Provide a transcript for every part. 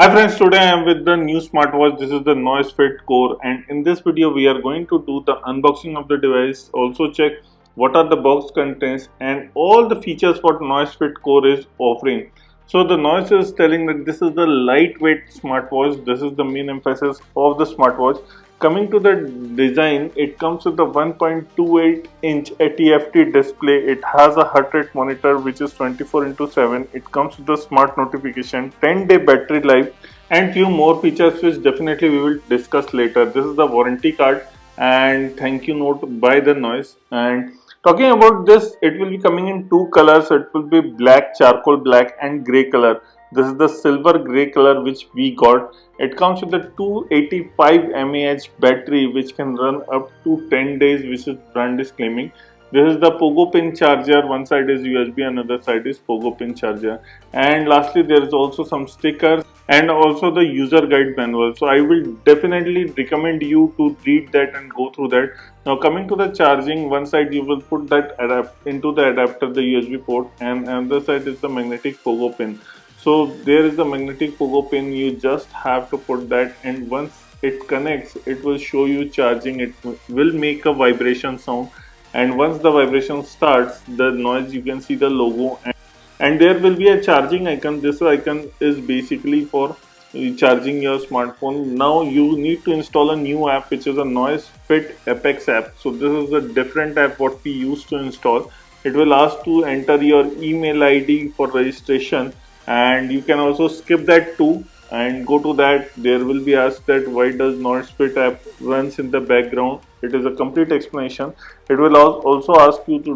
Hi friends, today I am with the new smartwatch. This is the Noise Fit Core, and in this video we are going to do the unboxing of the device, also check what are the box contents and all the features what Noise Fit Core is offering. So the Noise is telling that this is the lightweight smartwatch. This is the main emphasis of the smartwatch. Coming to the design, it comes with the 1.28-inch TFT display. It has a heart rate monitor which is 24/7. It comes with the smart notification, 10-day battery life, and few more features which definitely we will discuss later. This is the warranty card and thank you note by the Noise. And talking about this, it will be coming in two colors. It will be black, charcoal black, and grey color. This is the silver grey color which we got. It comes with a 285 mAh battery which can run up to 10 days, which is brand is claiming. This is the Pogo pin charger. One side is USB, another side is Pogo pin charger. And lastly, there is also some stickers and also the user guide manual. So I will definitely recommend you to read that and go through that. Now coming to the charging, one side you will put that into the adapter, the USB port, and another side is the magnetic Pogo pin. So there is the magnetic Pogo pin. You just have to put that, and once it connects, it will show you charging. It will make a vibration sound, and once the vibration starts, the noise, you can see the logo, and there will be a charging icon. This icon is basically for charging your smartphone. Now you need to install a new app which is a Noise Fit Apex app. So this is a different app what we used to install. It will ask to enter your email ID for registration, and you can also skip that too and go to that. There will be asked that why does Noise Fit app runs in the background. It is a complete explanation. It will also ask you to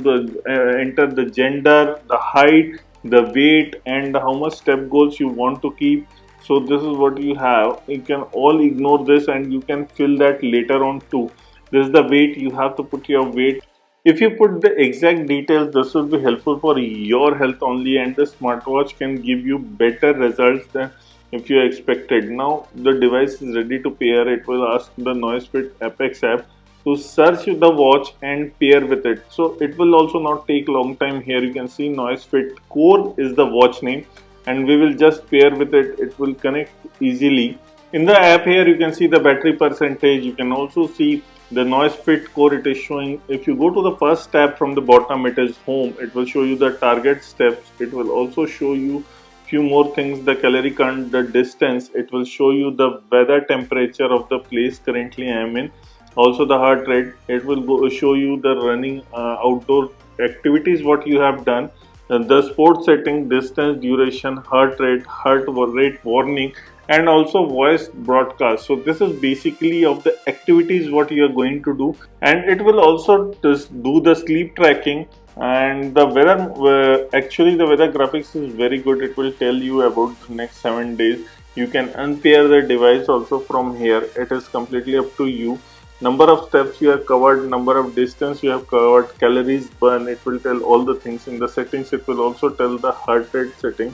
enter the gender, the height, the weight, and how much step goals you want to keep. So this is what you have. You can all ignore this and you can fill that later on too. This is the weight. You have to put your weight. If you put the exact details, this will be helpful for your health only, and the smartwatch can give you better results than if you expected. Now the device is ready to pair. It will ask the NoiseFit Apex app to search the watch and pair with it. So it will also not take long time. Here you can see NoiseFit Core is the watch name, and we will just pair with it. It will connect easily. In the app here you can see the battery percentage. You can also see the Noise Fit Core. It is showing, if you go to the first tab from the bottom, it is home. It will show you the target steps. It will also show you few more things, the calorie count, the distance. It will show you the weather temperature of the place currently I am in, also the heart rate. It will show you the running outdoor activities what you have done, the sport setting, distance, duration, heart rate warning, and also voice broadcast. So this is basically of the activities what you are going to do, and it will also just do the sleep tracking and the weather. Actually the weather graphics is very good. It will tell you about the next 7 days. You can unpair the device also from here. It is completely up to you. Number of steps you have covered, number of distance you have covered, calories burn. It will tell all the things. In the settings it will also tell the heart rate setting.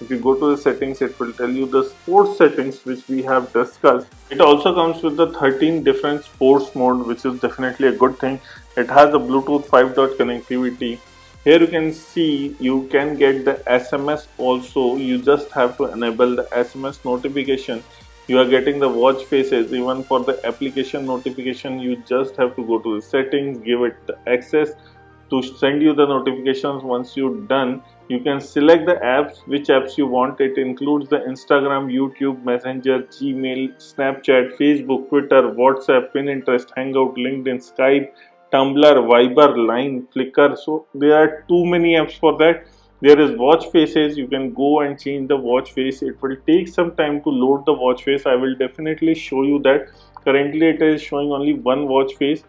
If you go to the settings, it will tell you the sports settings which we have discussed. It also comes with the 13 different sports mode, which is definitely a good thing. It has a Bluetooth 5 dot connectivity. Here you can see you can get the SMS also. You just have to enable the SMS notification. You are getting the watch faces. Even for the application notification, you just have to go to the settings, give it the access to send you the notifications. Once you're done, you can select the apps, which apps you want. It includes the Instagram, YouTube, Messenger, Gmail, Snapchat, Facebook, Twitter, WhatsApp, Pinterest, Hangout, LinkedIn, Skype, Tumblr, Viber, Line, Flickr. So there are too many apps for that. There is watch faces. You can go and change the watch face. It will take some time to load the watch face. I will definitely show you that. Currently it is showing only one watch face.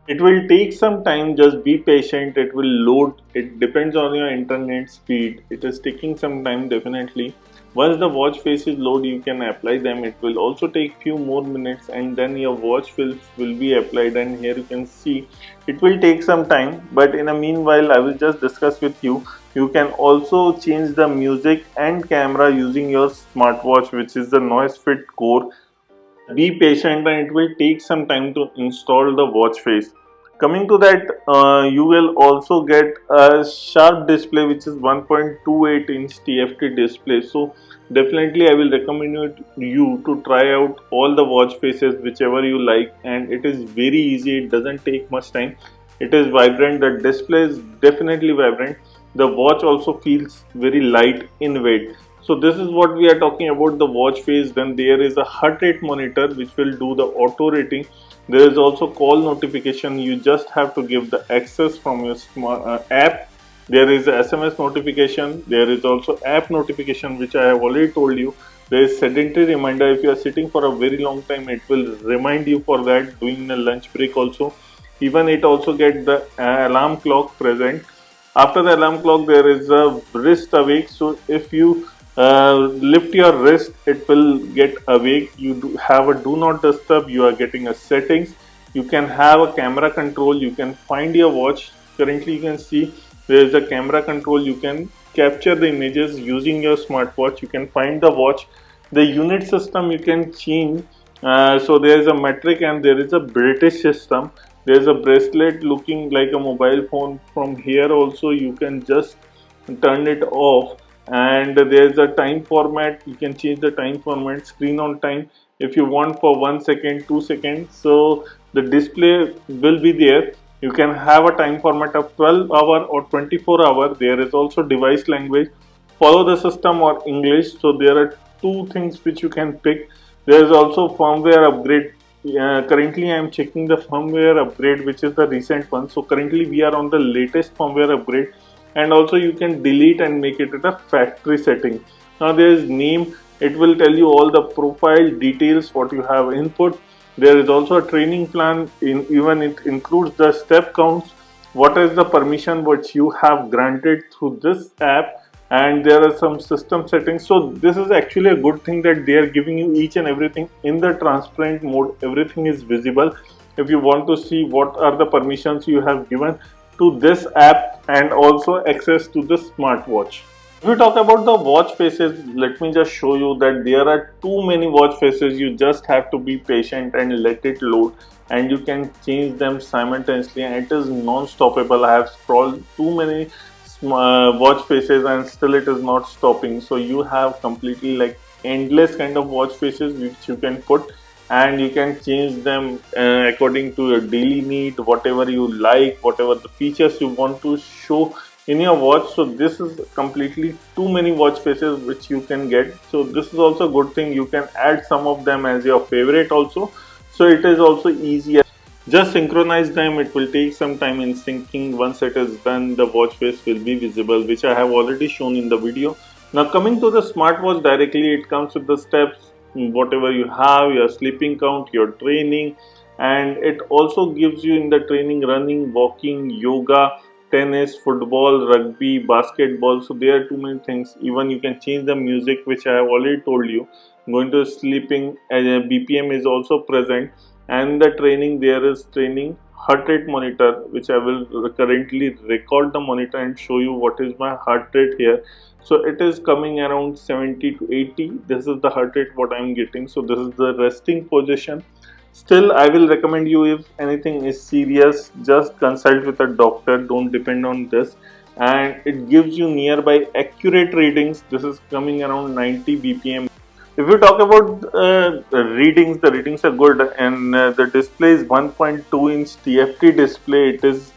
It will take some time, just be patient. It will load. It depends on your internet speed. It is taking some time definitely. Once the watch faces load, you can apply them. It will also take few more minutes, and then your watch will be applied. And here you can see it will take some time, but in a meanwhile I will just discuss with you. You can also change the music and camera using your smartwatch, which is the Noise Fit Core. Be patient and it will take some time to install the watch face. Coming to that, you will also get a sharp display which is 1.28 inch TFT display. So definitely I will recommend you to try out all the watch faces whichever you like, and it is very easy, it doesn't take much time. It is vibrant, the display is definitely vibrant. The watch also feels very light in weight. So this is what we are talking about, the watch face. Then there is a heart rate monitor which will do the auto rating. There is also call notification. You just have to give the access from your app. There is a SMS notification. There is also app notification, which I have already told you. There is sedentary reminder. If you are sitting for a very long time, it will remind you for that during a lunch break also. Even it also get the alarm clock present. After the alarm clock, there is a wrist awake. So if you lift your wrist, it will get awake. You have a do not disturb. You are getting a settings. You can have a camera control. You can find your watch. Currently you can see there is a camera control. You can capture the images using your smartwatch. You can find the watch. The unit system you can change. So there is a metric and there is a British system. There is a bracelet looking like a mobile phone. From here also you can just turn it off, and there is a time format. You can change the time format, screen on time, if you want for 1 second, 2 seconds. So the display will be there. You can have a time format of 12-hour or 24-hour. There is also device language, follow the system or English. So there are two things which you can pick. There is also firmware upgrade. Currently I am checking the firmware upgrade, which is the recent one. So currently we are on the latest firmware upgrade. And also you can delete and make it at a factory setting. Now there is name. It will tell you all the profile details what you have input. There is also a training plan. Even it includes the step counts, what is the permission which you have granted through this app, and there are some system settings. So this is actually a good thing that they are giving you each and everything in the transparent mode. Everything is visible. If you want to see what are the permissions you have given to this app and also access to the smartwatch. If we talk about the watch faces, let me just show you that there are too many watch faces. You just have to be patient and let it load, and you can change them simultaneously, and it is non-stoppable. I have scrolled too many watch faces and still it is not stopping. So you have completely like endless kind of watch faces which you can put, and you can change them according to your daily need, whatever you like, whatever the features you want to show in your watch. So this is completely too many watch faces which you can get. So this is also a good thing. You can add some of them as your favorite also. So it is also easy. Just synchronize them. It will take some time in syncing. Once it is done, the watch face will be visible, which I have already shown in the video. Now coming to the smartwatch directly, it comes with the steps, whatever you have, your sleeping count, your training, and it also gives you in the training running, walking, yoga, tennis, football, rugby, basketball. So there are too many things. Even you can change the music, which I have already told you. Going to sleeping, BPM is also present, and the training, there is training heart rate monitor, which I will currently record the monitor and show you what is my heart rate here. So it is coming around 70 to 80. This is the heart rate what I'm getting. So this is the resting position. Still, I will recommend you, if anything is serious, just consult with a doctor. Don't depend on this. And it gives you nearby accurate readings. This is coming around 90 BPM. If you talk about the readings are good, and the display is 1.2 inch TFT display. It is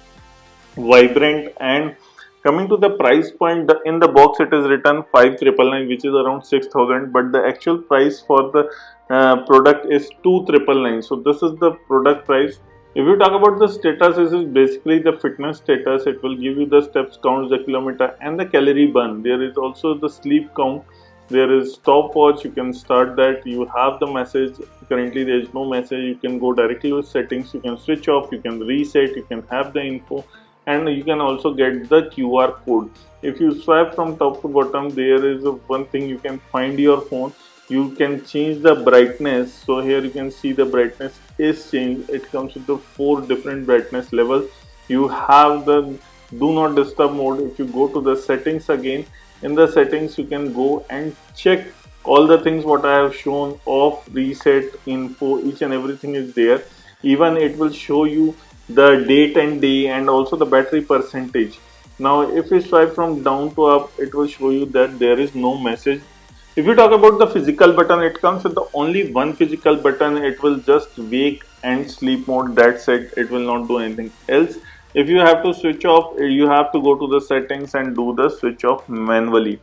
vibrant. And coming to the price point, in the box it is written 5999, which is around 6,000, but the actual price for the product is 2999. So this is the product price. If you talk about the status, this is basically the fitness status. It will give you the steps count, the kilometer, and the calorie burn. There is also the sleep count. There is stopwatch. You can start that. You have the message. Currently there is no message. You can go directly with settings. You can switch off. You can reset. You can have the info, and you can also get the QR code. If you swipe from top to bottom, there is one thing, you can find your phone. You can change the brightness. So here you can see the brightness is changed. It comes with the 4 different brightness levels. You have the do not disturb mode. If you go to the settings again, in the settings you can go and check all the things what I have shown, off, reset, info, each and everything is there. Even it will show you the date and day, and also the battery percentage. Now if you swipe from down to up, it will show you that there is no message. If you talk about the physical button, it comes with the only one physical button. It will just wake and sleep mode, that's it. It will not do anything else. If you have to switch off, you have to go to the settings and do the switch off manually.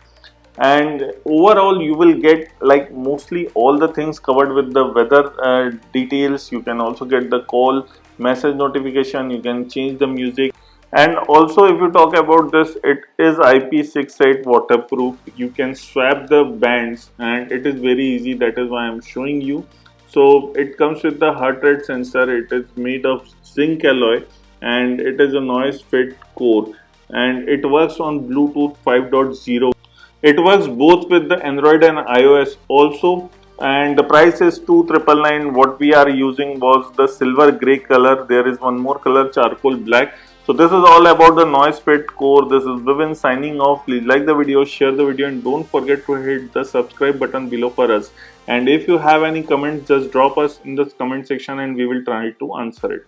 And overall you will get like mostly all the things covered with the weather details. You can also get the call message notification, you can change the music. And also if you talk about this, it is IP68 waterproof. You can swap the bands and it is very easy, that is why I'm showing you. So it comes with the heart rate sensor, it is made of zinc alloy, and it is a noise fit core, and it works on Bluetooth 5.0. It works both with the Android and iOS also, and the price is 2,999. What we are using was the silver gray color. There is one more color, charcoal black. So this is all about the noise fit core. This is Vivin signing off. Please like the video, share the video, and don't forget to hit the subscribe button below for us. And if you have any comments, just drop us in the comment section and we will try to answer it.